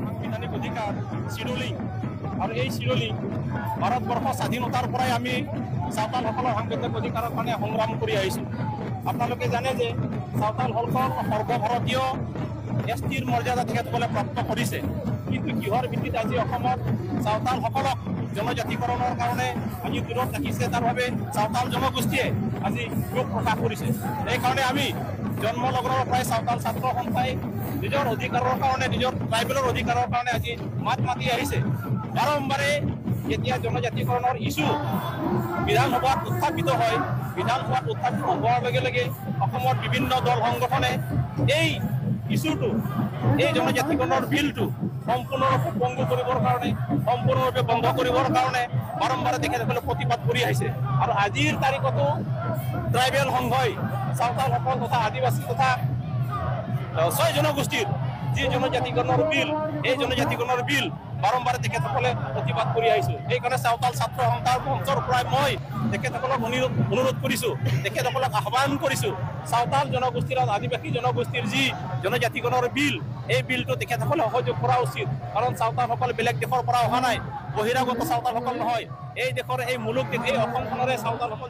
সাংবিধানিক অধিকাৰ শিৰোলিং আৰু এই শিৰোলিং ভাৰতবৰ্ষ স্বাধীনতাৰ পৰাই আমি চাওতালসকলৰ সাংবিধানিক অধিকাৰৰ কাৰণে সংগ্ৰাম কৰি আহিছোঁ। আপোনালোকে জানে যে চাওতালসকল সৰ্বভাৰতীয় এছটিৰ মৰ্যাদা তেখেতসকলে প্ৰাপ্ত কৰিছে, কিন্তু কিহৰ ভিত্তিত আজি অসমত চাওতালসকলক জনজাতিকৰণৰ কাৰণে আজি দূৰত ৰাখিছে, তাৰ বাবে চাওতাল জনগোষ্ঠীয়ে আজি দুখ প্ৰকাশ কৰিছে। সেইকাৰণে আমি জন্মলগ্নৰ পৰাই চাওতাল ছাত্ৰ সন্থাই নিজৰ অধিকাৰৰ কাৰণে, নিজৰ ট্ৰাইবেলৰ অধিকাৰৰ কাৰণে আজি মাত মাতি আহিছে। বাৰম্বাৰে যেতিয়া জনজাতিকৰণৰ ইছ্যু বিধানসভাত উত্থাপিত হয়, বিধানসভাত উত্থাপিত হোৱাৰ লগে লগে অসমৰ বিভিন্ন দল সংগঠনে এই ইছ্যুটো, এই জনজাতিকৰণৰ বিলটো সম্পূৰ্ণৰূপে পংগু কৰিবৰ কাৰণে, সম্পূৰ্ণৰূপে বন্ধ কৰিবৰ কাৰণে বাৰম্বাৰে তেখেতসকলে প্ৰতিবাদ কৰি আহিছে। আৰু আজিৰ তাৰিখতো ট্ৰাইবেল সংঘই চাওতালসকল তথা আদিবাসী তথা 6 জনগোষ্ঠীৰ যি জনজাতিকৰণৰ বিল, এই জনজাতিকৰণৰ বিল বাৰম্বাৰে তেখেতসকলে প্ৰতিবাদ কৰি আহিছোঁ। সেইকাৰণে চাওতাল ছাত্ৰ সন্থাৰ মঞ্চৰ পৰাই মই তেখেতসকলক অনুৰোধ কৰিছোঁ, তেখেতসকলক আহ্বান কৰিছোঁ, চাওতাল জনগোষ্ঠীৰ আৰু আদিবাসী জনগোষ্ঠীৰ যি জনজাতিকৰণৰ বিল, এই বিলটো তেখেতসকলে সহযোগ কৰা উচিত। কাৰণ চাওতালসকল বেলেগ দেশৰ পৰা অহা নাই, বহিৰাগত চাওতালসকল নহয়, এই দেশৰ, এই মুলুক দেশ, এই অসমখনৰে চাওতালসকল।